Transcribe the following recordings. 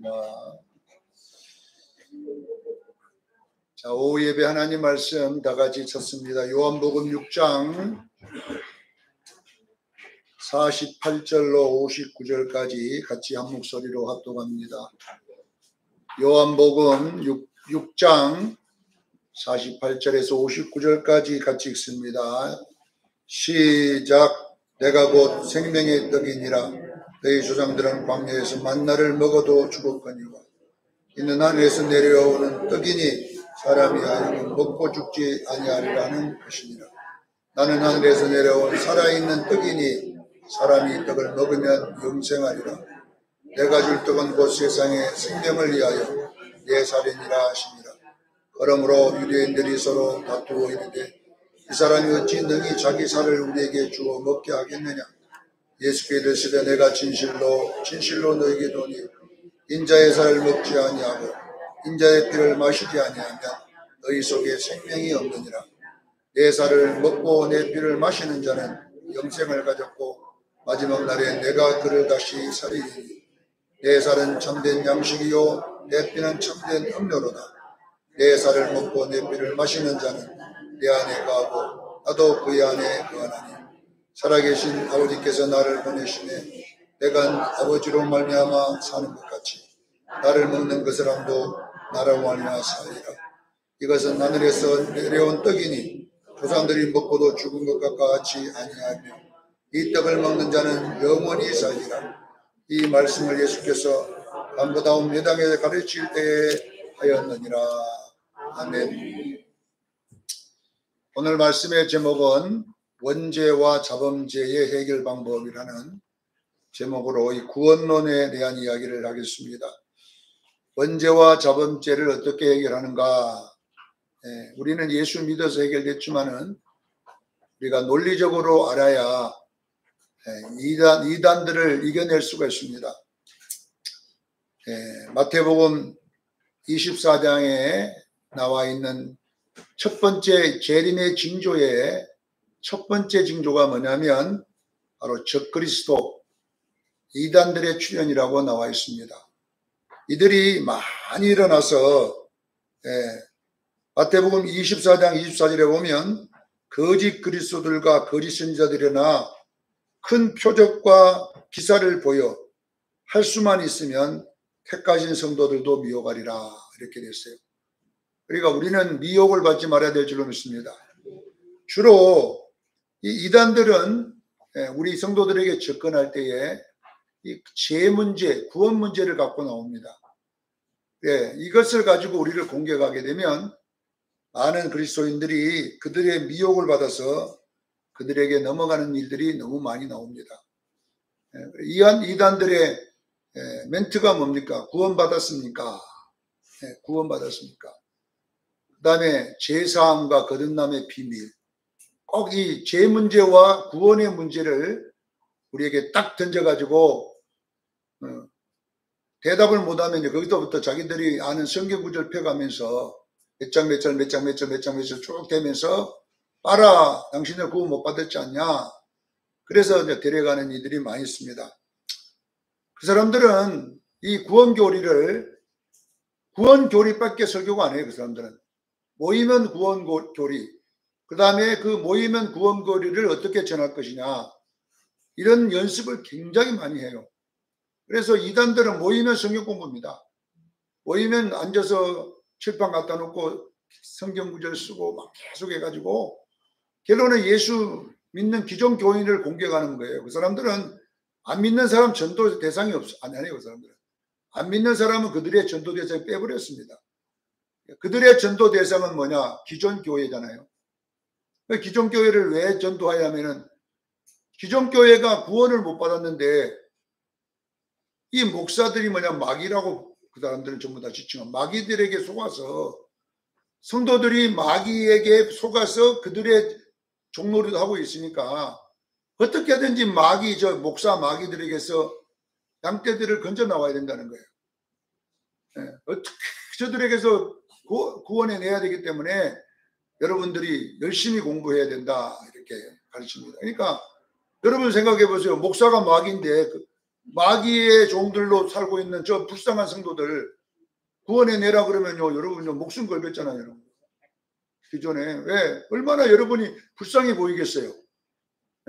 하겠습니다. 자, 오후 예배 하나님 말씀 다 같이 찾습니다. 요한복음 6장 48절로 59절까지 같이 한 목소리로 합독합니다. 요한복음 6장 48절에서 59절까지 같이 읽습니다. 시작. 내가 곧 생명의 떡이니라. 너희 조상들은 광야에서 만나를 먹어도 죽었거니와 이는 하늘에서 내려오는 떡이니 사람이 하여금 먹고 죽지 아니하리라는 것이니라. 나는 하늘에서 내려온 살아있는 떡이니 사람이 떡을 먹으면 영생하리라. 내가 줄 떡은 곧 세상의 생명을 위하여 내 살이니라 하시니라. 그러므로 유대인들이 서로 다투어 이르되 이 사람이 어찌 능히 자기 살을 우리에게 주어 먹게 하겠느냐. 예수께 이르시되 내가 진실로 너희에게 이르노니 인자의 살을 먹지 아니하고 인자의 피를 마시지 아니하면 너희 속에 생명이 없느니라. 내 살을 먹고 내 피를 마시는 자는 영생을 가졌고 마지막 날에 내가 그를 다시 살리리니 내 살은 참된 양식이요 내 피는 참된 음료로다. 내 살을 먹고 내 피를 마시는 자는 내 안에 거하고 나도 그의 안에 거하나니 살아계신 아버지께서 나를 보내시네 내가 아버지로 말미암아 사는 것 같이 나를 먹는 그 사람도 나로 말미암아 살리라. 이것은 하늘에서 내려온 떡이니 조상들이 먹고도 죽은 것과 같이 아니하며 이 떡을 먹는 자는 영원히 살리라. 이 말씀을 예수께서 감보다운 회당에 가르칠 때에 하였느니라. 아멘. 오늘 말씀의 제목은 원죄와 자범죄의 해결 방법이라는 제목으로 이 구원론에 대한 이야기를 하겠습니다. 원죄와 자범죄를 어떻게 해결하는가? 우리는 예수 믿어서 해결됐지만은 우리가 논리적으로 알아야 이단들을 이겨낼 수가 있습니다. 마태복음 24장에 나와 있는 첫 번째 재림의 징조의 첫 번째 징조가 뭐냐면 바로 적그리스도 이단들의 출현이라고 나와 있습니다. 이들이 많이 일어나서 마태복음 24장 24절에 보면 거짓 그리스도들과 거짓 선지자들이나 큰 표적과 기사를 보여 할 수만 있으면 택하신 성도들도 미혹하리라 이렇게 됐어요. 그러니까 우리는 미혹을 받지 말아야 될 줄로 믿습니다. 주로 이 이단들은 우리 성도들에게 접근할 때에 이 죄 문제, 구원 문제를 갖고 나옵니다. 이것을 가지고 우리를 공격하게 되면 많은 그리스도인들이 그들의 미혹을 받아서 그들에게 넘어가는 일들이 너무 많이 나옵니다. 이단들의 멘트가 뭡니까? 구원받았습니까? 구원받았습니까? 그 다음에 죄사함과 거듭남의 비밀. 꼭 이 죄 문제와 구원의 문제를 우리에게 딱 던져가지고 대답을 못하면 거기서부터 자기들이 아는 성경 구절 펴가면서 몇 장 쭉 되면서 봐라 당신들 구원 못 받았지 않냐. 그래서 이제 데려가는 이들이 많이 있습니다. 그 사람들은 이 구원교리밖에 설교가 안 해요. 그 사람들은 모이면 구원교리, 그 다음에 그 모이면 구원교리를 어떻게 전할 것이냐 이런 연습을 굉장히 많이 해요. 그래서 이단들은 모이면 성경 공부입니다. 모이면 앉아서 칠판 갖다 놓고 성경 구절 쓰고 막 계속 해가지고 결론은 예수 믿는 기존 교인을 공격하는 거예요. 그 사람들은 안 믿는 사람 전도 대상이 안 해요. 그 사람들은 안 믿는 사람은 그들의 전도 대상을 빼버렸습니다. 그들의 전도 대상은 뭐냐? 기존 교회잖아요. 기존 교회를 왜 전도하냐면은 기존 교회가 구원을 못 받았는데 이 목사들이 뭐냐? 마귀라고 그 사람들은 전부 다 지칭한 마귀들에게 속아서 성도들이 마귀에게 속아서 그들의 종노릇 하고 있으니까 어떻게든지 목사 마귀들에게서 양떼들을 건져 나와야 된다는 거예요. 어떻게 저들에게서 구원해내야 되기 때문에 여러분들이 열심히 공부해야 된다 이렇게 가르칩니다. 그러니까 여러분 생각해 보세요. 목사가 마귀인데 마귀의 종들로 살고 있는 저 불쌍한 성도들 구원해내라 그러면요, 여러분요, 목숨 걸겠잖아요, 여러분. 기존에. 왜? 얼마나 여러분이 불쌍히 보이겠어요.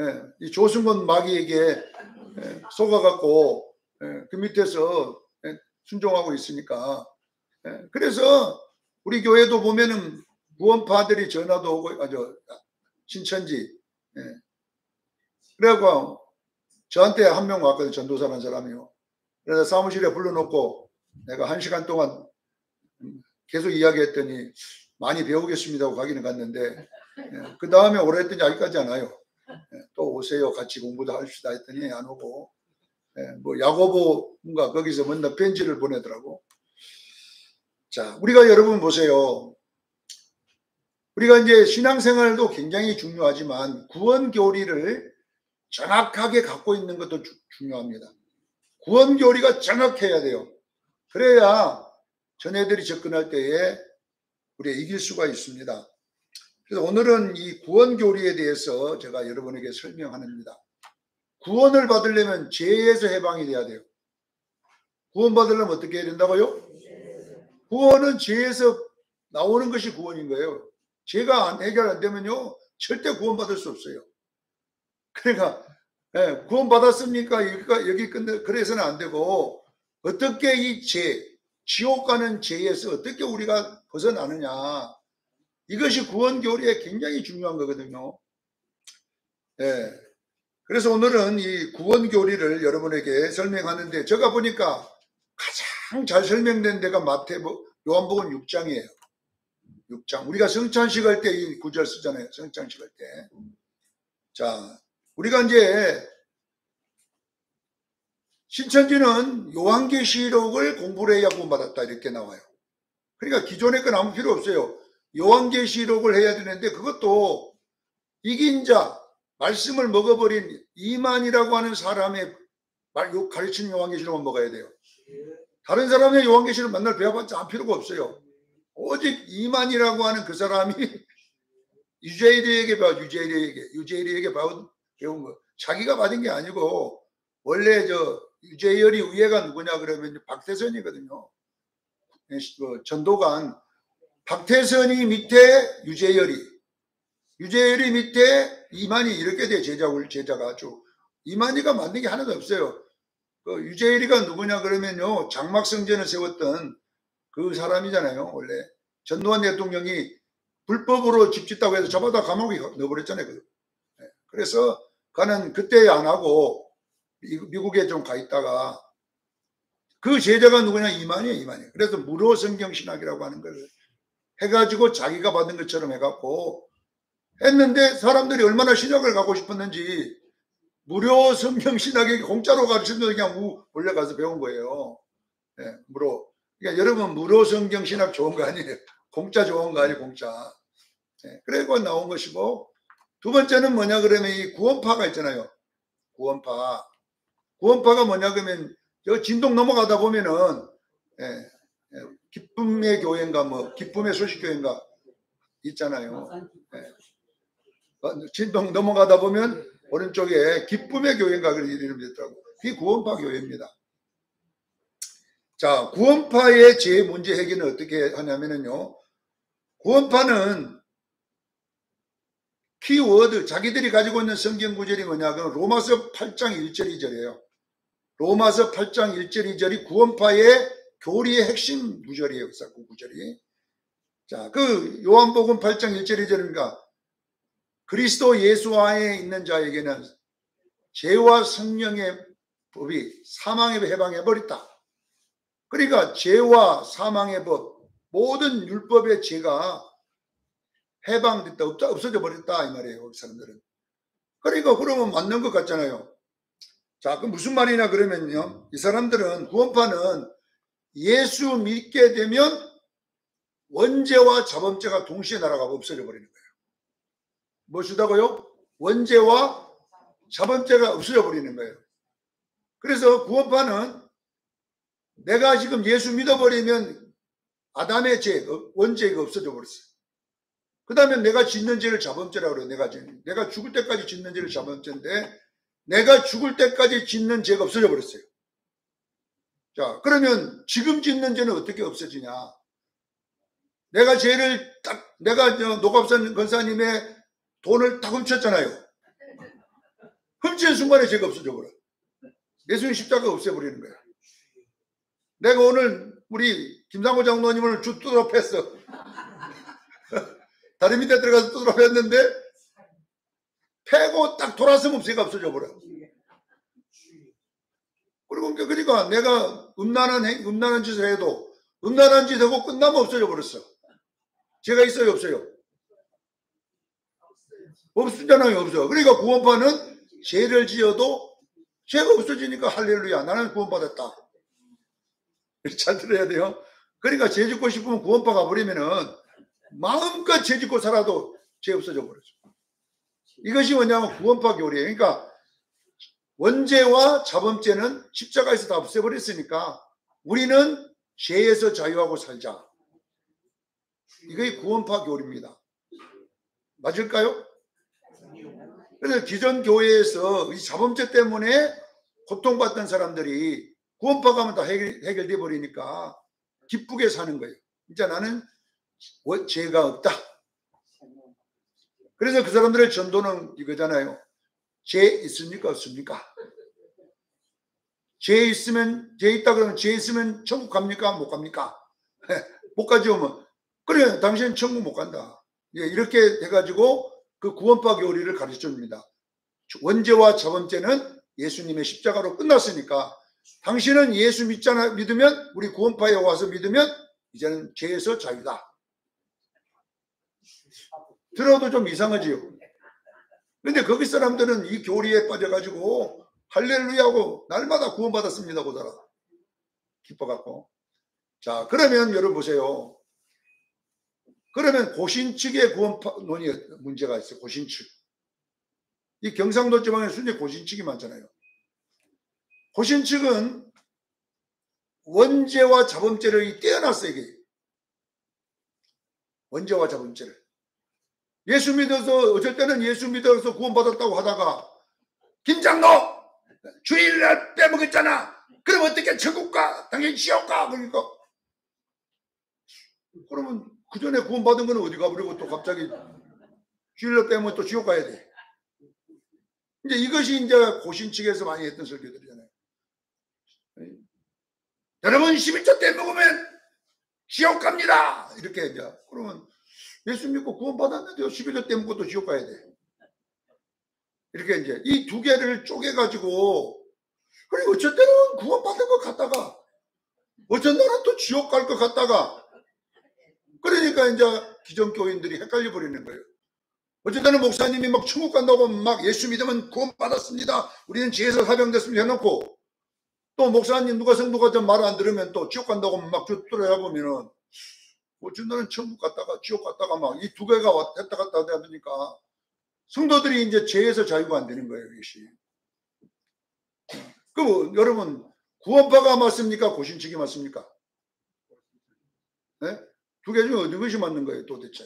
예, 이 조승건 마귀에게 속아갖고 그 밑에서 순종하고 있으니까. 그래서 우리 교회도 보면은 구원파들이 전화도 오고, 신천지. 그래갖고 저한테 한 명 왔거든요. 전도사라는 사람이요. 그래서 사무실에 불러놓고 내가 1시간 동안 계속 이야기했더니 많이 배우겠습니다 하고 가기는 갔는데, 그 다음에 오래 했더니 아직까지 안 와요. 또 오세요. 같이 공부도 합시다 했더니 안 오고, 뭐 야고보인가 거기서 맨날 편지를 보내더라고. 자, 우리가 여러분 보세요. 우리가 이제 신앙생활도 굉장히 중요하지만 구원 교리를 정확하게 갖고 있는 것도 중요합니다. 구원 교리가 정확해야 돼요. 그래야 전애들이 접근할 때에 우리가 이길 수가 있습니다. 그래서 오늘은 이 구원 교리에 대해서 제가 여러분에게 설명합니다. 구원을 받으려면 죄에서 해방이 돼야 돼요. 구원 받으려면 어떻게 해야 된다고요? 구원은 죄에서 나오는 것이 구원인 거예요. 죄가 해결 안 되면요, 절대 구원 받을 수 없어요. 그러니까 구원 받았습니까? 여기 끝내 그래서는 안 되고, 어떻게 이 죄, 지옥 가는 죄에서 어떻게 우리가 벗어나느냐, 이것이 구원 교리에 굉장히 중요한 거거든요. 그래서 오늘은 이 구원 교리를 여러분에게 설명하는데, 제가 보니까 가장 잘 설명된 데가 요한복음 6장이에요. 6장. 우리가 성찬식 할 때 이 구절 쓰잖아요. 성찬식 할 때. 자, 우리가 이제 신천지는 요한계시록을 공부를 해야 구원받았다 이렇게 나와요. 그러니까 기존의 건 아무 필요 없어요. 요한계시록을 해야 되는데, 그것도 이긴 자, 말씀을 먹어버린 이만이라고 하는 사람의 가르치는 요한계시록만 먹어야 돼요. 다른 사람의 요한계시록 만날 배워봤자 안 필요가 없어요. 오직 이만이라고 하는 그 사람이 유재일에게 배운 거. 자기가 받은 게 아니고, 원래 유재열이 위에가 누구냐 그러면 박태선이거든요. 전도관. 박태선이 밑에 유재열이 밑에 이만희, 이렇게 돼. 제자가 아주. 이만희가 만든 게 하나도 없어요. 유재열이가 누구냐 그러면요, 장막성전을 세웠던 그 사람이잖아요. 원래 전두환 대통령이 불법으로 집 짓다고 해서 잡아다 감옥에 넣어버렸잖아요. 그래서 그는 그때 안 하고 미국에 좀 가 있다가, 그 제자가 누구냐? 이만희. 그래서 무료 성경 신학이라고 하는 걸 해가지고 자기가 받은 것처럼 해갖고 했는데, 사람들이 얼마나 신학을 갖고 싶었는지 무료 성경 신학에 공짜로 가르치는데 그냥 몰려가서 배운 거예요. 무료. 그러니까 여러분, 무료 성경 신학 좋은 거 아니에요. 공짜 좋은 거 아니에요. 공짜. 그래서 나온 것이고, 두 번째는 뭐냐 그러면 이 구원파가 있잖아요. 구원파가 뭐냐 그러면 진동 넘어가다 보면은 기쁨의 교회인가 기쁨의 소식교회인가 있잖아요. 진동 넘어가다 보면 오른쪽에 기쁨의 교회인가 그런 이름이 있더라고요. 그게 구원파 교회입니다. 자, 구원파의 제 문제 해결은 어떻게 하냐면요, 구원파는 키워드, 자기들이 가지고 있는 성경 구절이 뭐냐 그러면 로마서 8장 1절 2절이에요. 로마서 8장 1절 2절이 구원파의 교리의 핵심 구절이에요. 그 구절이. 자, 그 요한복음 8장 1절 2절이니까 그리스도 예수 안에 있는 자에게는 죄와 생명의 법이 사망의 법 해방해버렸다. 그러니까 죄와 사망의 법, 모든 율법의 죄가 해방됐다, 없어져 버렸다 이 말이에요. 그 사람들은. 그러니까 그러면 맞는 것 같잖아요. 자, 그 무슨 말이냐 그러면요, 이 사람들은, 구원파는 예수 믿게 되면 원죄와 자범죄가 동시에 날아가고 없어져 버리는 거예요. 무엇이다고요? 원죄와 자범죄가 없어져 버리는 거예요. 그래서 구원파는 내가 지금 예수 믿어버리면 아담의 죄, 원죄가 없어져 버렸어요. 그 다음에 내가 짓는 죄를 자범죄라고 그래요. 내가 죽을 때까지 짓는 죄를 자범죄인데, 내가 죽을 때까지 짓는 죄가 없어져 버렸어요. 자, 그러면 지금 짓는 죄는 어떻게 없어지냐? 내가 죄를 내가 노갑산 권사님의 돈을 딱 훔쳤잖아요. 훔친 순간에 죄가 없어져 버려. 예수님 십자가 없애버리는 거야. 내가 오늘 우리 김상호 장로님을 두드러 팼어. 다리 밑에 들어가서 두드러 팼는데 패고 딱 돌아서면 죄가 없어져 버려. 그리고 그러니까 내가 음란한 짓을 해도 음란한 짓 하고 끝나면 없어져 버렸어. 죄가 있어요, 없어요? 없잖아요, 없어. 그러니까 구원파는 죄를 지어도 죄가 없어지니까 할렐루야, 나는 구원받았다. 잘 들어야 돼요. 그러니까 죄 짓고 싶으면 구원파 가버리면은 마음껏 죄 짓고 살아도 죄 없어져 버렸어. 이것이 뭐냐면 구원파 교리예요. 그러니까 원죄와 자범죄는 십자가에서 다 없애버렸으니까 우리는 죄에서 자유하고 살자. 이게 구원파 교리입니다. 맞을까요? 그래서 기존 교회에서 이 자범죄 때문에 고통받던 사람들이 구원파 가면 다 해결돼 버리니까 기쁘게 사는 거예요. 진짜 나는 죄가 없다. 그래서 그 사람들의 전도는 이거잖아요. 죄 있습니까, 없습니까? 죄 있다 그러면 죄 있으면 천국 갑니까, 못 갑니까? 못 가지 오면 그래, 당신은 천국 못 간다. 이렇게 해가지고 그 구원파 교리를 가르쳐 줍니다. 원죄와 자범죄는 예수님의 십자가로 끝났으니까 당신은 예수 믿으면 우리 구원파에 와서 믿으면 이제는 죄에서 자유다. 들어도 좀 이상하지요. 근데 거기 사람들은 이 교리에 빠져가지고 할렐루야하고 날마다 구원받았습니다 고더라. 기뻐갖고. 자, 그러면 여러분 보세요. 그러면 고신측의 구원론이 문제가 있어요. 고신측. 이 경상도 지방에 순전히 고신측이 많잖아요. 고신측은 원죄와 자범죄를 떼어놨어요. 이게. 원죄와 자범죄를. 예수 믿어서 어쩔 때는 예수 믿어서 구원받았다고 하다가 김장로 주일날 빼먹었잖아. 그럼 어떻게 천국 가? 당연히 지옥 가. 그러니까 그러면 그 전에 구원받은 거는 어디 가버리고 또 갑자기 주일날 빼면 또 지옥 가야 돼. 이제 이것이 이제 고신 측에서 많이 했던 설교들이잖아요. 여러분 11조 때 먹으면 지옥 갑니다. 이렇게 이제 그러면 예수 믿고 구원받았는데요. 11조 때 먹고 또 지옥 가야 돼. 이렇게 이제 이 두 개를 쪼개가지고 그리고 어쩔 때는 구원받은 것 같다가 어쩐 날은 또 지옥 갈 것 같다가 그러니까 이제 기존 교인들이 헷갈려 버리는 거예요. 어쨌든 목사님이 막 천국 간다고 막 예수 믿으면 구원받았습니다. 우리는 죄에서 사병됐습니다 해놓고 또 목사님 누가 성도가 좀 말 안 들으면 또 지옥 간다고 막 쫓들어야 보면은 어쨌든 천국 갔다가 지옥 갔다가 막 이 두 개가 왔다 갔다 하니까 성도들이 이제 죄에서 자유가 안 되는 거예요. 이것이. 그럼 여러분 구원파가 맞습니까? 고신측이 맞습니까? 네? 두 개 중에 어느 것이 맞는 거예요 도대체?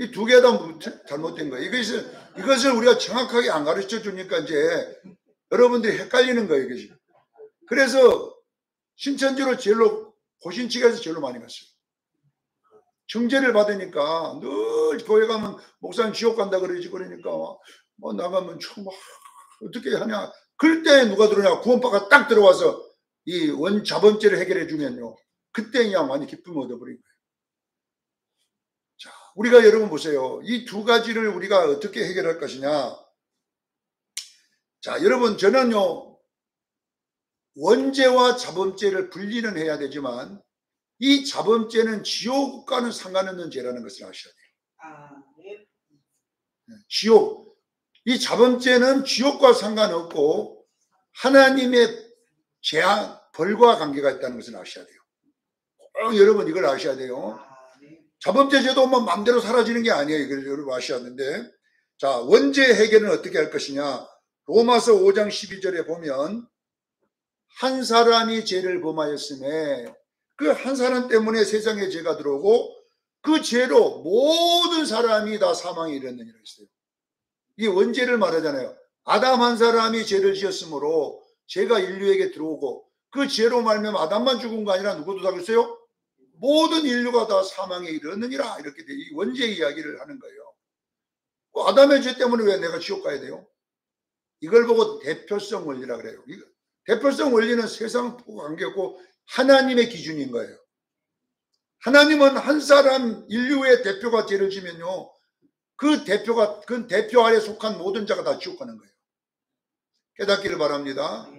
이 두 개 다 잘못된 거예요. 이것을 우리가 정확하게 안 가르쳐 주니까 이제 여러분들이 헷갈리는 거예요. 이것이. 그래서 신천지로 고신측에서 제일로 많이 갔어요. 정죄를 받으니까 늘 교회 가면 목사님 지옥 간다 그러지. 그러니까 뭐 나가면 참 어떻게 하냐. 그럴 때 누가 들어오냐. 구원파가 딱 들어와서 이 원자범죄를 해결해 주면요. 그때 그냥 많이 기쁨을 얻어버린 거예요. 자, 우리가 여러분 보세요. 이 두 가지를 우리가 어떻게 해결할 것이냐. 자, 여러분 저는요. 원죄와 자범죄를 분리는 해야 되지만 이 자범죄는 지옥과는 상관없는 죄라는 것을 아셔야 돼요. 지옥. 이 자범죄는 지옥과 상관없고 하나님의 재앙, 벌과 관계가 있다는 것을 아셔야 돼요. 꼭 여러분 이걸 아셔야 돼요. 자범죄 죄도 뭐 마음대로 사라지는 게 아니에요. 이걸 여러분 아셔야 하는데 자, 원죄 해결은 어떻게 할 것이냐. 로마서 5장 12절에 보면 한 사람이 죄를 범하였음에 그 한 사람 때문에 세상에 죄가 들어오고 그 죄로 모든 사람이 다 사망에 이르느니라 했어요. 이 원죄를 말하잖아요. 아담 한 사람이 죄를 지었으므로 죄가 인류에게 들어오고 그 죄로 말미암아 아담만 죽은 거 아니라 누구도 다 그랬어요? 모든 인류가 다 사망에 이르느니라. 이렇게 이 원죄 이야기를 하는 거예요. 아담의 죄 때문에 왜 내가 지옥 가야 돼요? 이걸 보고 대표성 원리라 그래요. 대표성 원리는 세상 관계없고 하나님의 기준인 거예요. 하나님은 한 사람 인류의 대표가 죄를 지면요, 그 대표 아래 속한 모든 자가 다 지옥 가는 거예요. 깨닫기를 바랍니다.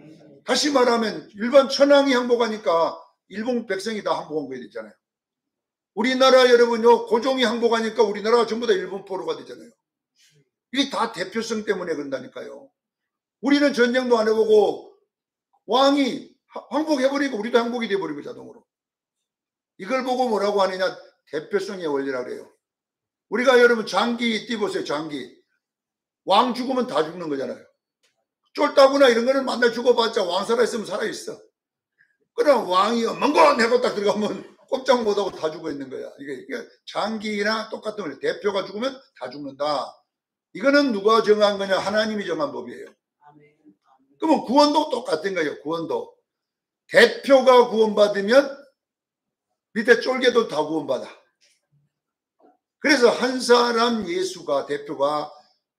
다시 말하면 일반 천황이 항복하니까 일본 백성이 다 항복한 거야 되잖아요. 우리나라 여러분요, 고종이 항복하니까 우리나라가 전부 다 일본 포로가 되잖아요. 이게 다 대표성 때문에 그런다니까요. 우리는 전쟁도 안 해보고 왕이 항복해버리고 우리도 항복이 돼버리고 자동으로. 이걸 보고 뭐라고 하느냐? 대표성의 원리라 그래요. 우리가 여러분 장기 띄보세요. 장기. 왕 죽으면 다 죽는 거잖아요. 쫄따구나 이런 거는 만날 죽어봤자 왕 살아있으면 살아있어. 그럼 왕이 멍건 해고 딱 들어가면 꼼짝 못하고 다 죽어 있는 거야. 이게 장기나 똑같은 거예요. 대표가 죽으면 다 죽는다. 이거는 누가 정한 거냐? 하나님이 정한 법이에요. 그러면 구원도 똑같은 거예요. 구원도. 대표가 구원받으면 밑에 쫄개도 다 구원받아. 그래서 한 사람 예수가 대표가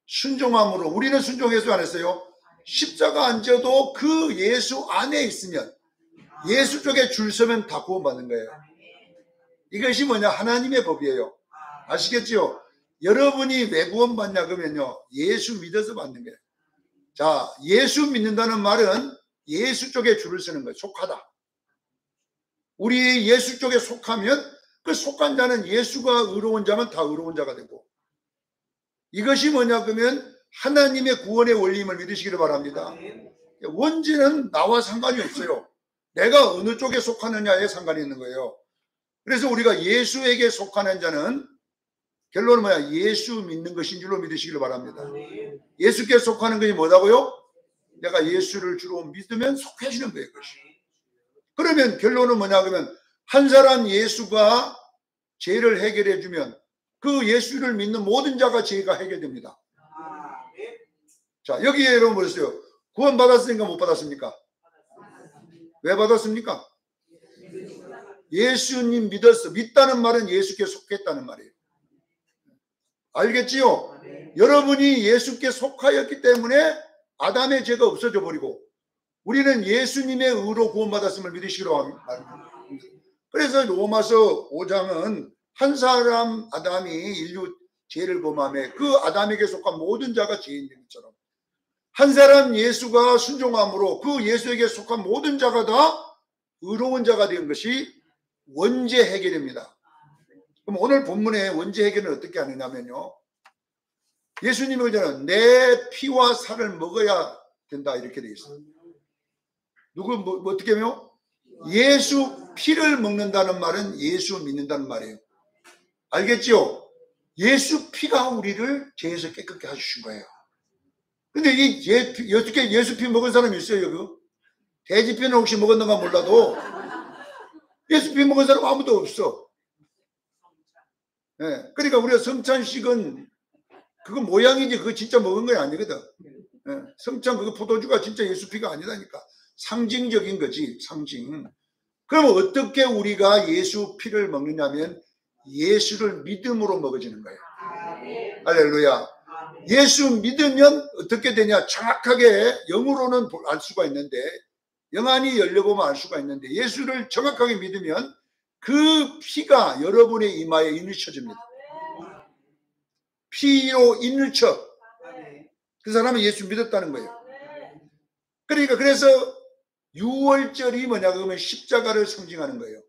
순종함으로, 우리는 순종해서 안 했어요. 십자가 안 져도 그 예수 안에 있으면, 예수 쪽에 줄 서면 다 구원받는 거예요. 이것이 뭐냐? 하나님의 법이에요. 아시겠죠? 여러분이 왜 구원받냐 그러면요, 예수 믿어서 받는 거예요. 자, 예수 믿는다는 말은 예수 쪽에 줄을 서는 거예요. 속하다. 우리 예수 쪽에 속하면 그 속한 자는, 예수가 의로운 자면 다 의로운 자가 되고, 이것이 뭐냐 그러면 하나님의 구원의 원리임을 믿으시기를 바랍니다. 원죄는 나와 상관이 없어요. 내가 어느 쪽에 속하느냐에 상관이 있는 거예요. 그래서 우리가 예수에게 속하는 자는 결론은 뭐야? 예수 믿는 것인 줄로 믿으시기를 바랍니다. 예수께 속하는 것이 뭐라고요? 내가 예수를 주로 믿으면 속해지는 거예요. 그것이. 그러면 결론은 뭐냐 그러면 한 사람 예수가 죄를 해결해 주면 그 예수를 믿는 모든 자가 죄가 해결됩니다. 자, 여기에 여러분 뭐랬어요? 구원 받았으니까 못 받았습니까? 왜 받았습니까? 예수님 믿었어. 믿다는 말은 예수께 속했다는 말이에요. 알겠지요? 여러분이 예수께 속하였기 때문에 아담의 죄가 없어져 버리고 우리는 예수님의 의로 구원받았음을 믿으시기로 합니다. 그래서 로마서 5장은 한 사람 아담이 인류 죄를 범함에 그 아담에게 속한 모든 자가 죄인인 것처럼 한 사람 예수가 순종함으로 그 예수에게 속한 모든 자가 다 의로운 자가 된 것이 원죄 해결입니다. 그럼 오늘 본문의 원죄 해결은 어떻게 하느냐면요, 예수님이 그러잖아요. 내 피와 살을 먹어야 된다 이렇게 돼 있어요. 누구 뭐 어떻게 하면 예수 피를 먹는다는 말은 예수 믿는다는 말이에요. 알겠지요? 예수 피가 우리를 죄에서 깨끗게 해주신 거예요. 근데 어떻게 예수 피 먹은 사람이 있어요, 여기? 돼지 피는 혹시 먹었는가 몰라도 예수 피 먹은 사람 아무도 없어. 네, 그러니까 우리가 성찬식은 그거 모양이지 그거 진짜 먹은 건 아니거든. 네, 성찬 그거 포도주가 진짜 예수 피가 아니라니까. 상징적인 거지, 상징. 그러면 어떻게 우리가 예수 피를 먹느냐면 예수를 믿음으로 먹어지는 거예요. 할렐루야. 예수 믿으면 어떻게 되냐? 정확하게 영으로는 알 수가 있는데, 영안이 열려보면 알 수가 있는데, 예수를 정확하게 믿으면 그 피가 여러분의 이마에 인을 쳐줍니다. 피로 인을 쳐. 그 사람은 예수 믿었다는 거예요. 그러니까 그래서 6월절이 뭐냐 그러면 십자가를 상징하는 거예요.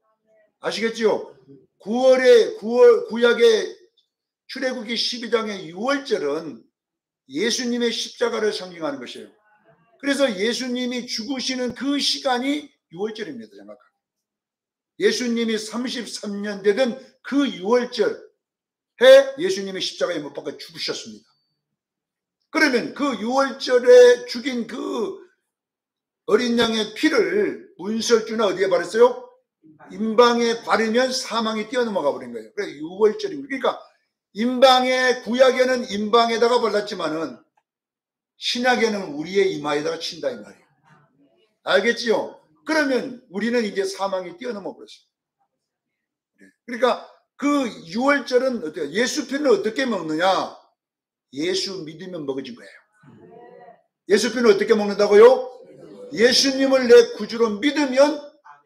아시겠죠? 구약의 출애굽기 12장의 6월절은 예수님의 십자가를 상징하는 것이에요. 그래서 예수님이 죽으시는 그 시간이 6월절입니다. 정확하게. 예수님이 33년 되던 그 6월절에 예수님이 십자가에 못 박혀 죽으셨습니다. 그러면 그 6월절에 죽인 그 어린 양의 피를 문설주나 어디에 바랬어요? 임방에 바르면 사망이 뛰어넘어가 버린 거예요. 그래서 6월절입니다. 그러니까 임방에, 구약에는 임방에다가 발랐지만은 신약에는 우리의 이마에다가 친다 이 말이에요. 알겠지요? 그러면 우리는 이제 사망이 뛰어넘어 버렸어요. 그러니까 그 유월절은 어때요? 예수편을 어떻게 먹느냐? 예수 믿으면 먹어진 거예요. 예수편을 어떻게 먹는다고요? 예수님을 내 구주로 믿으면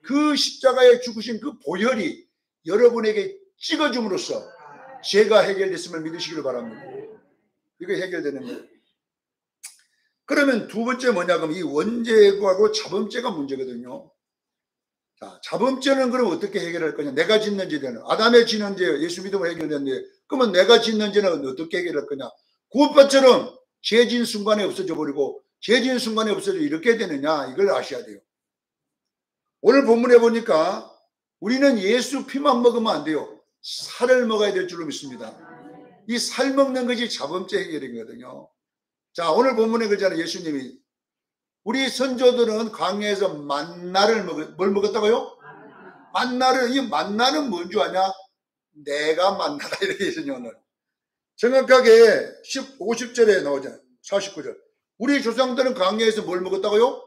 그 십자가에 죽으신 그 보혈이 여러분에게 찍어줌으로써 죄가 해결됐음을 믿으시기를 바랍니다. 이거 해결되는 거예요. 그러면 두 번째 뭐냐? 그럼 이 원죄하고 자범죄가 문제거든요. 자, 자범죄는 그럼 어떻게 해결할 거냐? 내가 짓는 죄는 아담의 짓는 죄 예수 믿음으로 해결됐는데 그러면 내가 짓는 죄는 어떻게 해결할 거냐? 구원파처럼 죄진 순간에 없어져 버리고 죄진 순간에 없어져 이렇게 되느냐? 이걸 아셔야 돼요. 오늘 본문에 보니까 우리는 예수 피만 먹으면 안 돼요. 살을 먹어야 될 줄로 믿습니다. 이 살 먹는 것이 자범죄 해결이거든요. 자, 오늘 본문에 그러잖아요. 예수님이 우리 선조들은 광야에서 만나를 뭘 먹었다고요? 만나를. 이 만나는 뭔 줄 아냐? 내가 만나다 이렇게 했으니 오늘 정확하게 50절에 나오잖아요. 49절. 우리 조상들은 광야에서 뭘 먹었다고요?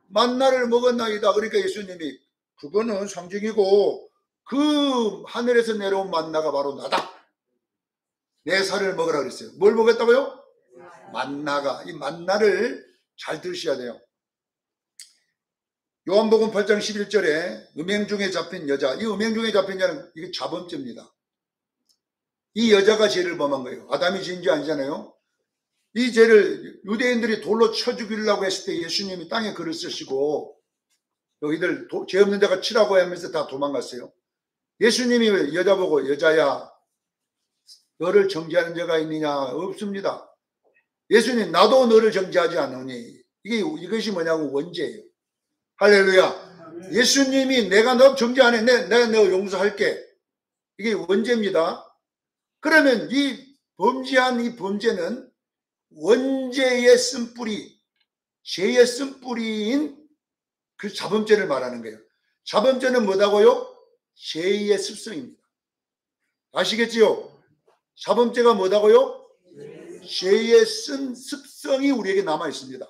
만나를 먹었나이다. 그러니까 예수님이 그거는 상징이고 그 하늘에서 내려온 만나가 바로 나다. 내 살을 먹으라 그랬어요. 뭘 먹었다고요? 만나가. 이 만나를 잘 들으셔야 돼요. 요한복음 8장 11절에 음행 중에 잡힌 여자. 이 음행 중에 잡힌 여자는 이게 자범죄입니다. 이 여자가 죄를 범한 거예요. 아담이 지은 죄 아니잖아요. 이 죄를 유대인들이 돌로 쳐 죽이려고 했을 때 예수님이 땅에 글을 쓰시고 너희들 죄 없는 자가 치라고 하면서 다 도망갔어요. 예수님이 여자 보고 여자야 너를 정죄하는 자가 있느냐? 없습니다. 예수님 나도 너를 정죄하지 않으니 이것이 뭐냐고 원죄예요. 할렐루야. 예수님이 내가 너 정죄 안 해. 내가 너 용서할게. 이게 원죄입니다. 그러면 이 범죄한 이 범죄는 원죄의 쓴뿌리, 죄의 쓴뿌리인 그 자범죄를 말하는 거예요. 자범죄는 뭐다고요? 죄의 습성입니다. 아시겠지요? 자범죄가 뭐다고요? 죄의 쓴 습성이 우리에게 남아 있습니다.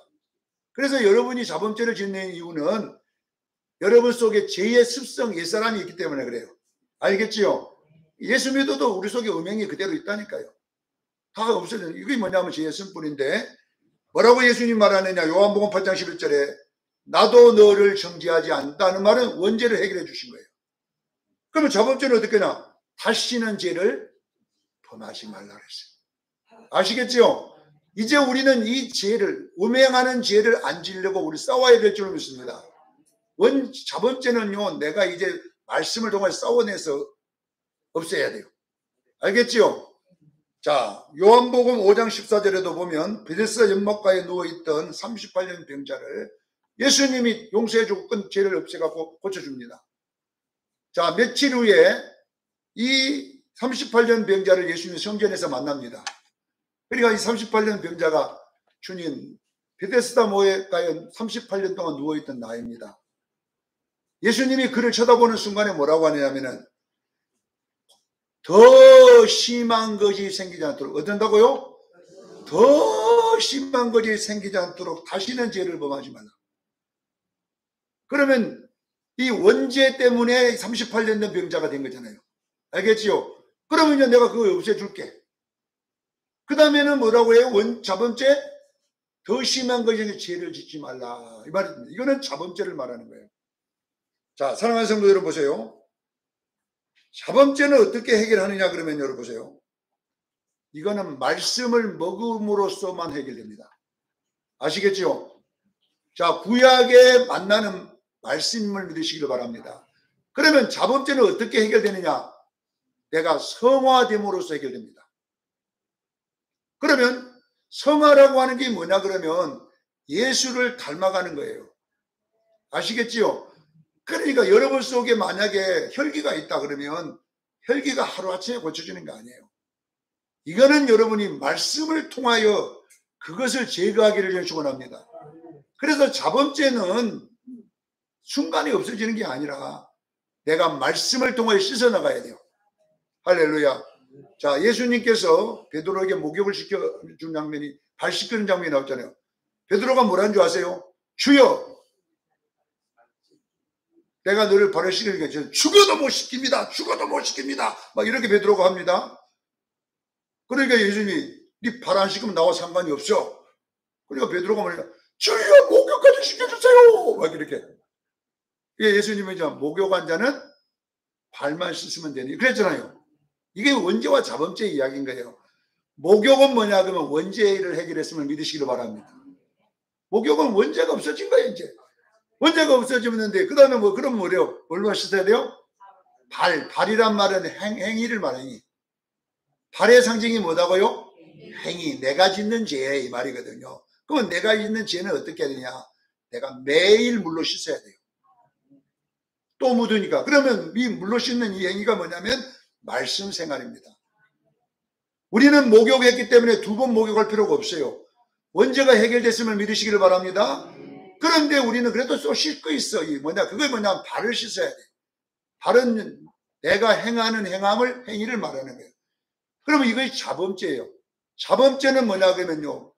그래서 여러분이 자범죄를 짓는 이유는 여러분 속에 죄의 습성, 옛사람이 있기 때문에 그래요. 알겠지요? 예수 믿어도 우리 속에 음행이 그대로 있다니까요. 다 없어지는. 이게 뭐냐면 죄의 쓴뿌리인데 뭐라고 예수님 말하느냐? 요한복음 8장 11절에 나도 너를 정죄하지 않는다는 말은 원죄를 해결해 주신 거예요. 그러면 자범죄는 어떻게 하냐? 다시는 죄를 범하지 말라 그랬어요. 아시겠죠? 이제 우리는 이 죄를, 음행하는 죄를 안 지려고 우리 싸워야 될 줄 믿습니다. 자범죄는요, 내가 이제 말씀을 통해 싸워내서 없애야 돼요. 알겠죠? 자, 요한복음 5장 14절에도 보면 베데스다 연못가에 누워있던 38년 병자를 예수님이 용서해주고 죄를 없애갖고 고쳐줍니다. 자, 며칠 후에 이 38년 병자를 예수님이 성전에서 만납니다. 그러니까 이 38년 병자가 주님, 베데스다 모에가에 38년 동안 누워있던 나입니다. 예수님이 그를 쳐다보는 순간에 뭐라고 하냐면은 더 심한 것이 생기지 않도록 어떤다고요? 더 심한 것이 생기지 않도록 다시는 죄를 범하지 말라. 그러면 이 원죄 때문에 38년 된 병자가 된 거잖아요. 알겠지요? 그러면 내가 그거 없애줄게. 그 다음에는 뭐라고 해요? 자범죄? 더 심한 것이 죄를 짓지 말라. 이 말입니다. 이거는 자범죄를 말하는 거예요. 자, 사랑하는 성도 여러분 보세요. 자범죄는 어떻게 해결하느냐 그러면 여러분 보세요. 이거는 말씀을 먹음으로써만 해결됩니다. 아시겠죠? 자, 구약에 만나는 말씀을 믿으시기를 바랍니다. 그러면 자범죄는 어떻게 해결되느냐? 내가 성화됨으로써 해결됩니다. 그러면 성화라고 하는 게 뭐냐 그러면 예수를 닮아가는 거예요. 아시겠지요? 그러니까 여러분 속에 만약에 혈기가 있다 그러면 혈기가 하루아침에 고쳐지는 거 아니에요. 이거는 여러분이 말씀을 통하여 그것을 제거하기를 축원합니다. 그래서 자범죄는 순간에 없어지는 게 아니라 내가 말씀을 통하여 씻어나가야 돼요. 할렐루야. 자, 예수님께서 베드로에게 목욕을 시켜준 장면이 발 씻기는 장면이 나왔잖아요. 베드로가 뭐라는 줄 아세요? 주여, 내가 너를 발을 씻기니까 죽어도 못 씻깁니다. 죽어도 못 씻깁니다. 막 이렇게 베드로가 합니다. 그러니까 예수님이 네 발 안 씻기면 나와 상관이 없어. 그러니까 베드로가 말이야, 주여 목욕까지 시켜주세요. 막 이렇게. 예수님은 이제 목욕한 자는 발만 씻으면 되니 그랬잖아요. 이게 원죄와 자범죄 이야기인 거예요. 목욕은 뭐냐 그러면 원죄를 해결했음을 믿으시기를 바랍니다. 목욕은 원죄가 없어진 거예요. 이제 원죄가 없어지는데 그 다음에 뭐 그럼 뭐래요? 얼마나 씻어야 돼요? 발이란 말은 행위를 말하니 발의 상징이 뭐다고요? 행위. 내가 짓는 죄 이 말이거든요. 그러면 내가 짓는 죄는 어떻게 해야 되냐? 내가 매일 물로 씻어야 돼요. 또 묻으니까. 그러면 이 물로 씻는 이 행위가 뭐냐면 말씀 생활입니다. 우리는 목욕했기 때문에 두 번 목욕할 필요가 없어요. 원죄가 해결됐음을 믿으시기를 바랍니다. 그런데 우리는 그래도 또 씻고 있어. 그게 뭐냐? 발을 씻어야 돼. 발은 내가 행하는 행위를 말하는 거예요. 그러면 이것이 자범죄예요. 자범죄는 뭐냐 그러면요,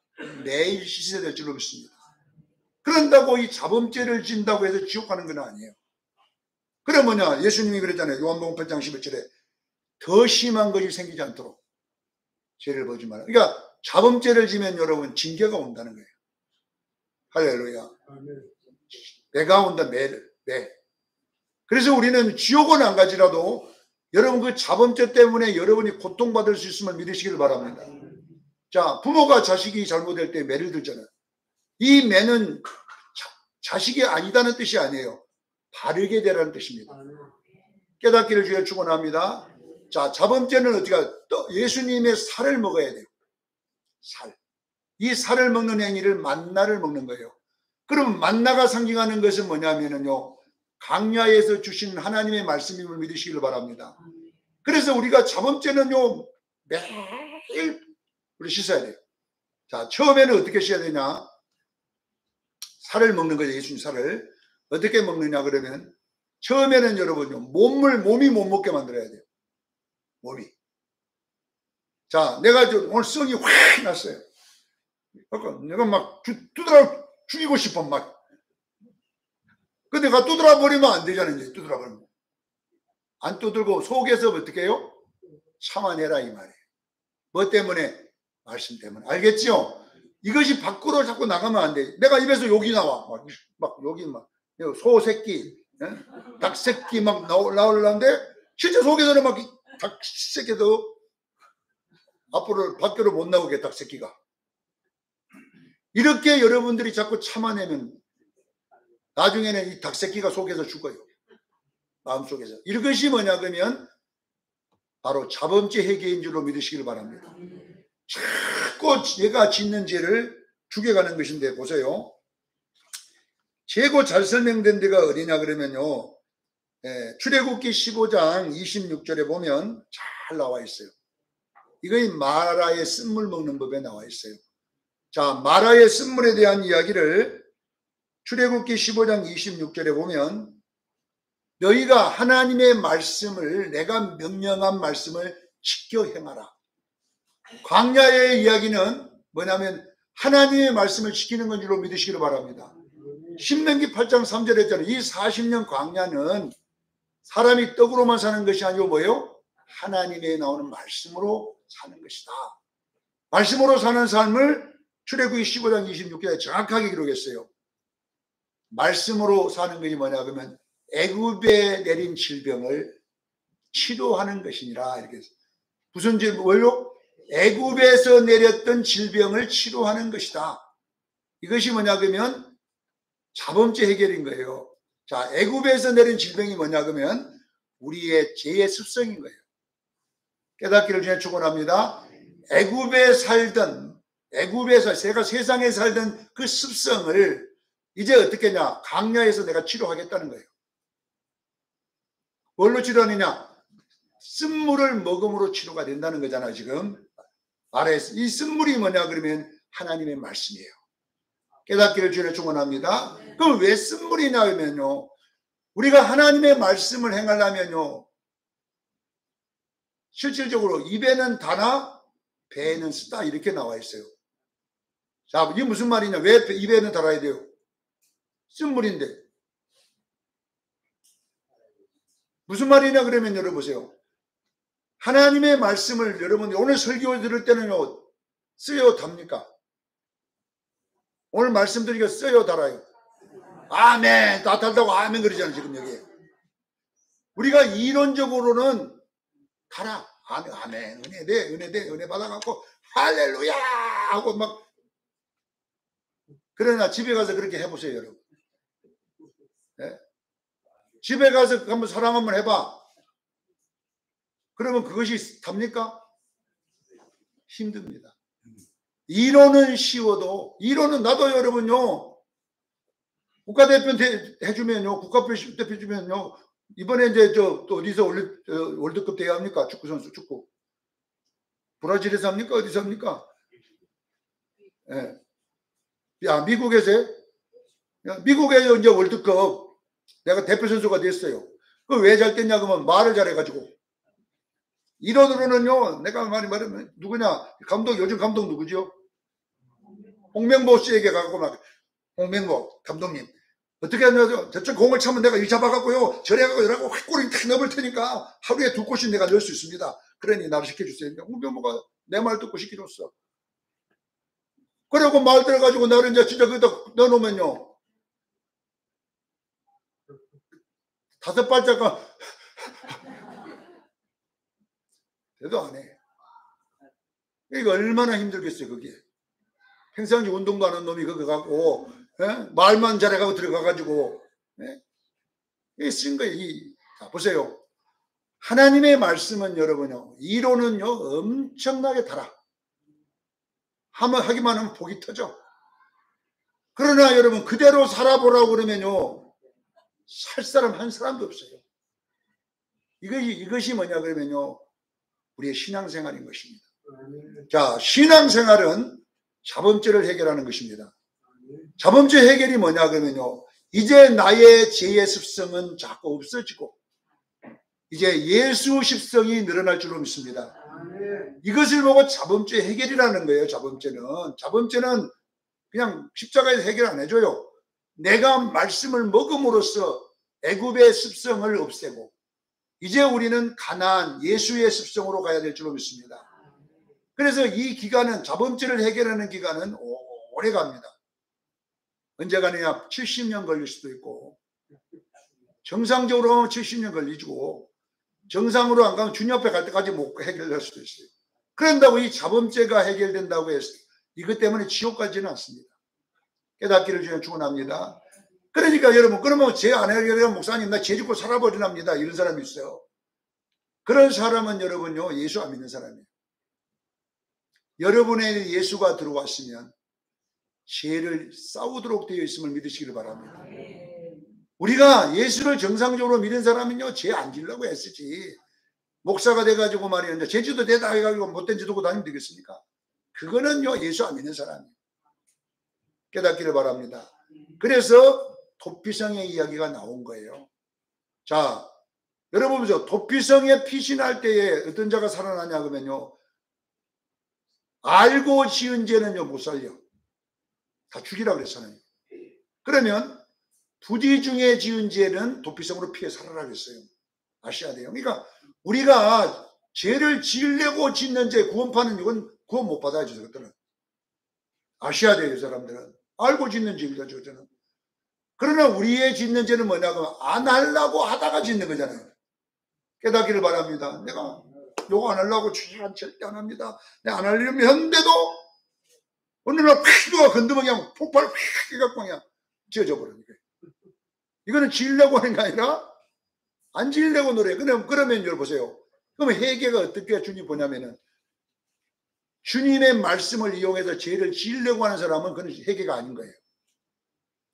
매일 씻어야 될 줄로 믿습니다. 그런다고 이 자범죄를 진다고 해서 지옥 가는 건 아니에요. 그래 뭐냐? 예수님이 그랬잖아요. 요한복음 8장 11절에 더 심한 것이 생기지 않도록 죄를 보지 마라. 그러니까 자범죄를 지면 여러분 징계가 온다는 거예요. 할렐루야. 내가 온다. 매. 그래서 우리는 지옥은 안 가지라도 여러분 그 자범죄 때문에 여러분이 고통받을 수 있음을 믿으시길 바랍니다. 자, 부모가 자식이 잘못할 때 매를 들잖아요. 이 매는 자식이 아니다는 뜻이 아니에요. 바르게 되라는 뜻입니다. 깨닫기를 주여 축원합니다. 자, 자범죄는 어떻게 또 예수님의 살을 먹어야 돼요. 살. 이 살을 먹는 행위를 만나를 먹는 거예요. 그럼 만나가 상징하는 것은 뭐냐면요, 강야에서 주신 하나님의 말씀임을 믿으시길 바랍니다. 그래서 우리가 자범죄는요, 매일 우리 씻어야 돼요. 자, 처음에는 어떻게 씻어야 되냐? 살을 먹는 거죠. 예수님 살을. 어떻게 먹느냐 그러면 처음에는 여러분요, 몸이 못 먹게 만들어야 돼요. 몸이. 자, 내가 오늘 성이 확 났어요. 그러니까 내가 막 두드려 죽이고 싶어 막. 근데 내가 두드려 버리면 안 되잖아요. 이제 두드려 버리면. 안 두들고 속에서 어떻게 해요? 참아내라 이 말이에요. 뭐 때문에? 말씀 때문에. 알겠죠? 이것이 밖으로 자꾸 나가면 안 돼. 내가 입에서 욕이 나와. 막 욕이 막 소새끼, 닭새끼 막 나오려는데 실제 속에서는 막 닭새끼도 앞으로 밖으로 못 나오게 닭새끼가. 이렇게 여러분들이 자꾸 참아내면 나중에는 이 닭새끼가 속에서 죽어요. 마음속에서. 이것이 뭐냐 그러면 바로 자범죄 회개인 줄로 믿으시길 바랍니다. 자꾸 내가 짓는 죄를 죽여가는 것인데 보세요. 최고 잘 설명된 데가 어디냐 그러면요, 출애굽기 15장 26절에 보면 잘 나와 있어요. 이거이 마라의 쓴물 먹는 법에 나와 있어요. 자, 마라의 쓴물에 대한 이야기를 출애굽기 15장 26절에 보면 너희가 하나님의 말씀을, 내가 명령한 말씀을 지켜 행하라. 광야의 이야기는 뭐냐면 하나님의 말씀을 지키는 건 줄로 믿으시기를 바랍니다. 신명기 8장 3절에 했잖아요. 이 40년 광야는 사람이 떡으로만 사는 것이 아니고 뭐예요? 하나님의 나오는 말씀으로 사는 것이다. 말씀으로 사는 삶을 출애굽기 15장 26절에 정확하게 기록했어요. 말씀으로 사는 것이 뭐냐 그러면 애굽에 내린 질병을 치료하는 것이니라. 이렇게 무슨 뭘요? 애굽에서 내렸던 질병을 치료하는 것이다. 이것이 뭐냐 그러면 자범죄 해결인 거예요. 자, 애굽에서 내린 질병이 뭐냐 그러면 우리의 죄의 습성인 거예요. 깨닫기를 주에 축원합니다. 애굽에서 제가 세상에 살던 그 습성을 이제 어떻게 했냐? 광야에서 내가 치료하겠다는 거예요. 뭘로 치료하느냐? 쓴물을 먹음으로 치료가 된다는 거잖아요. 지금 말해서 이 쓴물이 뭐냐 그러면 하나님의 말씀이에요. 깨닫기를 주에 축원합니다. 그럼 왜 쓴물이냐 하면요, 우리가 하나님의 말씀을 행하려면요, 실질적으로 입에는 다나 배에는 쓰다 이렇게 나와 있어요. 자, 이게 무슨 말이냐? 왜 입에는 달아야 돼요? 쓴물인데. 무슨 말이냐 그러면 여러분 보세요. 하나님의 말씀을 여러분 오늘 설교 들을 때는요. 써요 답니까? 오늘 말씀 드리니까 써요 달아요? 아멘. 다 달다고 아멘 그러잖아요 지금 여기. 우리가 이론적으로는 달아. 아멘. 은혜 받아갖고 할렐루야 하고 막. 그러나 집에 가서 그렇게 해보세요 여러분. 네? 집에 가서 한번 사랑 한번 해봐. 그러면 그것이 답니까? 힘듭니다. 이론은 쉬워도, 이론은 나도 여러분요, 국가대표 해주면요, 국가대표 해주면요, 이번에 이제 또 어디서 월드컵 대회 합니까? 축구선수, 축구. 브라질에서 합니까? 어디서 합니까? 예. 야, 미국에서, 미국에서 이제 월드컵 내가 대표 선수가 됐어요. 그 왜 잘 됐냐, 그러면 말을 잘해가지고. 이론으로는요, 내가 말하면 누구냐? 감독, 요즘 감독 누구죠? 홍명보 씨에게 가고 막, 홍명보 감독님, 어떻게 하냐죠? 저쪽 공을 차면 내가 이 잡아갖고요, 저래갖고 이러고 확 골이 탁 넣을 테니까 하루에 2골씩 내가 넣을 수 있습니다. 그러니 나를 시켜주세요. 홍명보가 내 말 듣고 시켜줬어. 그리고 말 들어가지고 나를 이제 진짜 거기다 넣어놓으면요, 5발자가 대도 안 해. 이거 얼마나 힘들겠어요, 그게. 평상시 운동도 안 하는 놈이 그거 갖고, 말만 잘해가고 들어가가지고, 이게 쓴 거예요. 자, 보세요. 하나님의 말씀은 여러분요, 이론은요, 엄청나게 달아. 하기만 하면 복이 터져. 그러나 여러분, 그대로 살아보라고 그러면요, 살 사람 한 사람도 없어요. 이것이 뭐냐 그러면요, 우리의 신앙생활인 것입니다. 자, 신앙생활은 자범죄를 해결하는 것입니다. 자범죄 해결이 뭐냐 그러면요, 이제 나의 죄의 습성은 자꾸 없어지고 이제 예수 십성이 늘어날 줄로 믿습니다. 이것을 보고 자범죄 해결이라는 거예요. 자범죄는 그냥 십자가에서 해결 안 해줘요. 내가 말씀을 먹음으로써 애굽의 습성을 없애고 이제 우리는 가나안 예수의 습성으로 가야 될 줄로 믿습니다. 그래서 이 기간은, 자범죄를 해결하는 기간은 오래 갑니다. 언제 가느냐? 70년 걸릴 수도 있고, 정상적으로 가면 70년 걸리고, 정상으로 안 가면 주님 앞에 갈 때까지 못 해결될 수도 있어요. 그런다고 이 자범죄가 해결된다고 해서 이것 때문에 지옥 가지는 않습니다. 깨닫기를 주님 축원합니다. 그러니까 여러분, 그러면 죄 안 해결하면 목사님 나 죄 짓고 살아버리랍니다. 이런 사람이 있어요. 그런 사람은 여러분요, 예수 안 믿는 사람이에요. 여러분의 예수가 들어왔으면 죄를 싸우도록 되어 있음을 믿으시기를 바랍니다. 우리가 예수를 정상적으로 믿은 사람은요, 죄 안 지려고 했었지. 목사가 돼가지고 말이야, 제주도 되다 해가지고 못된 짓 두고 다니면 되겠습니까? 그거는요, 예수 안 믿는 사람이에요. 깨닫기를 바랍니다. 그래서 도피성의 이야기가 나온 거예요. 자, 여러분 보세요. 도피성에 피신할 때에 어떤 자가 살아나냐 그러면요, 알고 지은 죄는요 못 살려. 다 죽이라 그랬잖아요. 그러면 부지 중에 지은 죄는 도피성으로 피해 살아라 그랬어요. 아셔야 돼요. 그러니까 우리가 죄를 지으려고 짓는 죄, 구원파는 이건 구원 못 받아야죠. 그것들은 아셔야 돼요. 이 사람들은 알고 짓는 죄입니다. 저는. 그러나 우리의 짓는 죄는 뭐냐고, 안 하려고 하다가 짓는 거잖아요. 깨닫기를 바랍니다. 내가 요거 안 하려고 주시간 절대 안 합니다. 내가 안 하려면 했는데도 어느 날 누가 건드면 그냥 폭발 휙 해갖고 그냥 지어져 버리는 거예요. 이거는 지으려고 하는 게 아니라 안 지으려고 노래. 그러면 여러분 보세요. 그러면 회개가 어떻게 주님 보냐면은, 주님의 말씀을 이용해서 죄를 지으려고 하는 사람은 그건 회개가 아닌 거예요.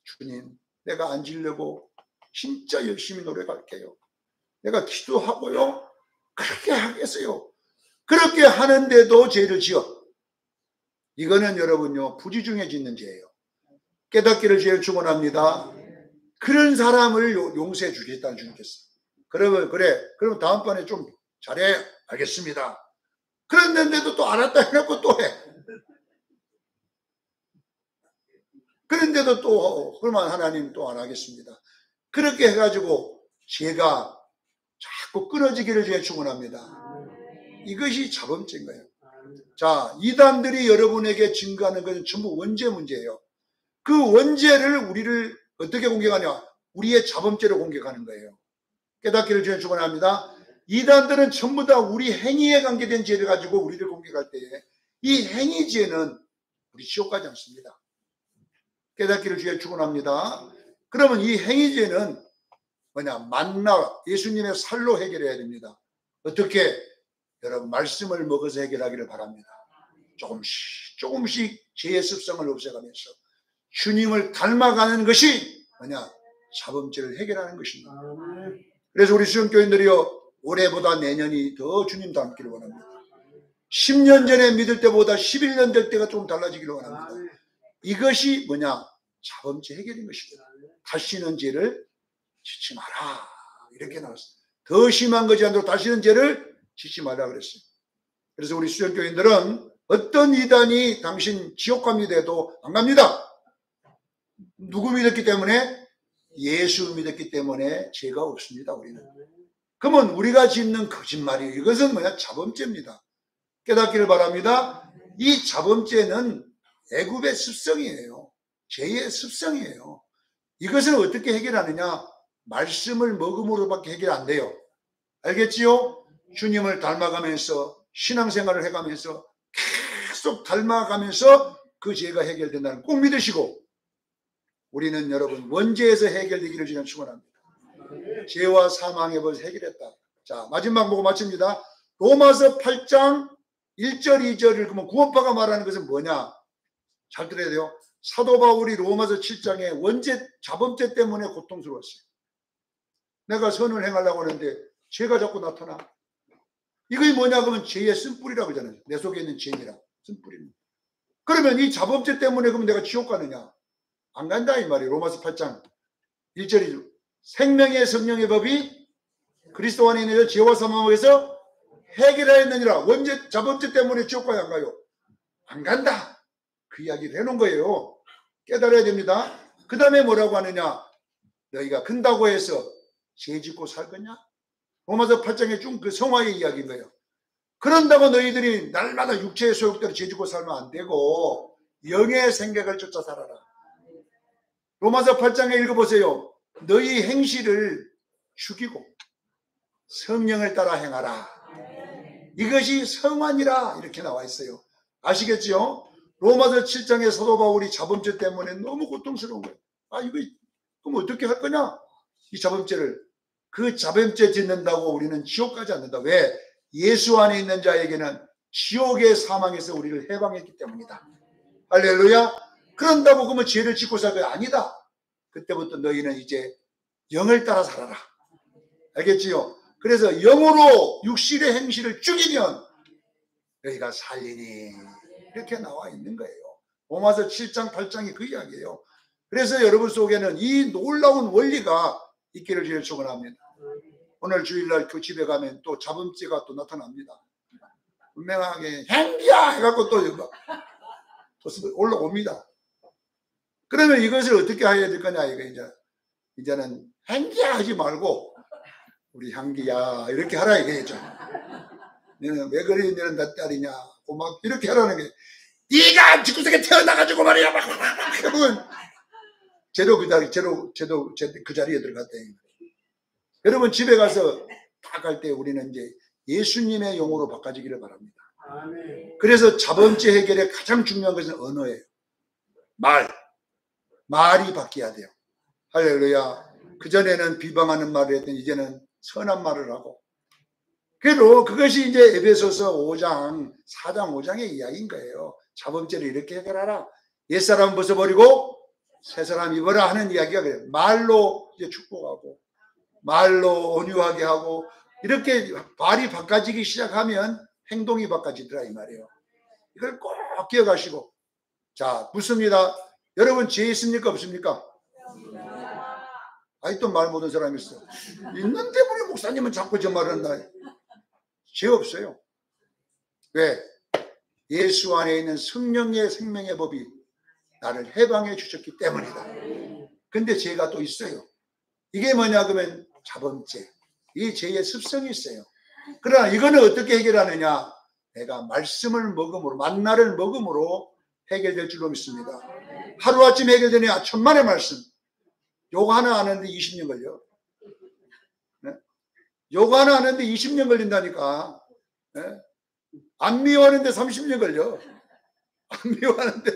주님, 내가 안 지으려고 진짜 열심히 노력할게요. 내가 기도하고요, 그렇게 하겠어요. 그렇게 하는데도 죄를 지어. 이거는 여러분요, 부지 중에 짓는 죄예요. 깨닫기를 제일 축원합니다. 그런 사람을 용서해 주겠다는 주님께서. 그러면 그러면 다음번에 좀 잘해. 알겠습니다. 그랬는데도 또 알았다 해놓고 또 해. 그런데도 또 그러면 하나님 또 안 하겠습니다. 그렇게 해가지고 죄가 자꾸 끊어지기를 주에 축원합니다. 이것이 자범죄인 거예요. 자, 이단들이 여러분에게 증거하는 것은 전부 원죄 문제예요. 그 원죄를 우리를 어떻게 공격하냐? 우리의 자범죄로 공격하는 거예요. 깨닫기를 주에 축원합니다. 이단들은 전부 다 우리 행위에 관계된 죄를 가지고 우리를 공격할 때에 이 행위죄는 우리 지옥 가지 않습니다. 깨닫기를 주에 축원합니다. 그러면 이 행위죄는 뭐냐? 만나 예수님의 살로 해결해야 됩니다. 어떻게? 여러분 말씀을 먹어서 해결하기를 바랍니다. 조금씩 죄의 습성을 없애가면서 주님을 닮아가는 것이 뭐냐? 자범죄를 해결하는 것입니다. 그래서 우리 수영교인들이요, 올해보다 내년이 더 주님 닮기를 원합니다. 10년 전에 믿을 때보다 11년 될 때가 좀 달라지기를 원합니다. 이것이 뭐냐? 자범죄 해결인 것입니다. 다시는 죄를 짓지 마라. 이렇게 나왔습니다. 더 심한 것이 아니라 다시는 죄를 짓지 말라 그랬어요. 그래서 우리 수영교인들은 어떤 이단이 당신 지옥 갑니다 해도 안 갑니다. 누구 믿었기 때문에? 예수 믿었기 때문에 죄가 없습니다. 우리는. 그러면 우리가 짓는 거짓말이에요. 이것은 뭐냐? 자범죄입니다. 깨닫기를 바랍니다. 이 자범죄는 애굽의 습성이에요. 죄의 습성이에요. 이것을 어떻게 해결하느냐? 말씀을 먹음으로밖에 해결 안 돼요. 알겠지요? 주님을 닮아가면서 신앙생활을 해가면서 계속 닮아가면서 그 죄가 해결된다는 꼭 믿으시고, 우리는 여러분 원죄에서 해결되기를 주님 축원합니다. 죄와 사망의 법을 해결했다. 자, 마지막 보고 마칩니다. 로마서 8장 1절 2절을 그러면 구원파가 말하는 것은 뭐냐? 잘 들어야 돼요. 사도 바울이 로마서 7장에 원죄 자범죄 때문에 고통스러웠어요. 내가 선을 행하려고 하는데 죄가 자꾸 나타나. 이것이 뭐냐 그러면 죄의 쓴뿌리라고 하잖아요. 내 속에 있는 죄니라. 쓴뿌리입니다. 그러면 이 자범죄 때문에 그러면 내가 지옥 가느냐? 안 간다 이 말이에요. 로마서 8장 1절이죠. 생명의 성령의 법이 그리스도 안에 있는 죄와 사망에서 해결하였느니라. 원죄 자범죄 때문에 지옥 가야 안 가요? 안 간다. 그 이야기를 해놓은 거예요. 깨달아야 됩니다. 그 다음에 뭐라고 하느냐? 너희가 근다고 해서 죄 짓고 살 거냐? 로마서 8장에 쭉 그 성화의 이야기인 거예요. 그런다고 너희들이 날마다 육체의 소욕대로 죄 짓고 살면 안 되고 영의 생각을 쫓아 살아라. 로마서 8장에 읽어보세요. 너희 행실을 죽이고 성령을 따라 행하라. 이것이 성환이라 이렇게 나와 있어요. 아시겠죠? 로마서 7장에 사도 바울이 자범죄 때문에 너무 고통스러운 거예요. 아, 이거 그럼 어떻게 할 거냐? 이 자범죄를. 그 자범죄 짓는다고 우리는 지옥 가지 않는다. 왜? 예수 안에 있는 자에게는 지옥의 사망에서 우리를 해방했기 때문이다. 할렐루야. 그런다고 그러면 죄를 짓고 살거야? 아니다. 그때부터 너희는 이제 영을 따라 살아라. 알겠지요? 그래서 영으로 육신의 행실을 죽이면 너희가 살리니 이렇게 나와 있는 거예요. 로마서 7장 8장이 그 이야기예요. 그래서 여러분 속에는 이 놀라운 원리가 있기를 주의 축원합니다. 오늘 주일날 그 집에 가면 또 자범죄가 또 나타납니다. 분명하게 행기야 해갖고 또 올라옵니다. 그러면 이것을 어떻게 해야 될 거냐? 이제는 행기야 하지 말고 우리 향기야 이렇게 하라 이거죠. 너는 왜 그래? 너는 내 딸이냐? 고막 이렇게 하라는 게. 네가 집구석에 태어나가지고 말이야. 그러면 쟤도 그 자리에 들어갔다. 여러분 집에 가서 딱 갈 때 우리는 이제 예수님의 영으로 바꿔지기를 바랍니다. 그래서 자범죄 해결에 가장 중요한 것은 언어예요. 말이 바뀌어야 돼요. 할렐루야. 그전에는 비방하는 말을 했더니 이제는 선한 말을 하고. 그래도 그것이 이제 에베소서 5장, 4장, 5장의 이야기인 거예요. 자범죄를 이렇게 해결하라. 옛사람 벗어버리고 새사람 입어라 하는 이야기가 그래요. 말로 이제 축복하고, 말로 온유하게 하고, 이렇게 말이 바꿔지기 시작하면 행동이 바꿔지더라 이 말이에요. 이걸 꼭 기억하시고. 자, 묻습니다. 여러분 죄 있습니까 없습니까? 아직도 말 못한 사람이 있어. 있는데 우리 목사님은 자꾸 저 말을 한다. 죄 없어요. 왜? 예수 안에 있는 성령의 생명의 법이 나를 해방해 주셨기 때문이다. 근데 죄가 또 있어요. 이게 뭐냐 그러면 자범죄. 이 죄의 습성이 있어요. 그러나 이거는 어떻게 해결하느냐? 내가 말씀을 먹음으로, 만나를 먹음으로 해결될 줄로 믿습니다. 하루아침 해결되냐? 천만의 말씀. 요거 하나 하는데 20년 걸려. 네? 요거 하나 하는데 20년 걸린다니까. 네? 안 미워하는데 30년 걸려. 안 미워하는데.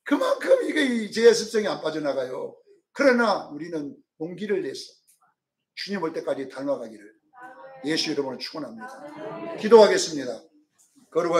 그만큼 이게 이 죄의 습성이 안 빠져나가요. 그러나 우리는 용기를 내서 주님 올 때까지 닮아가기를 예수 이름으로 축원합니다. 기도하겠습니다. 거룩하신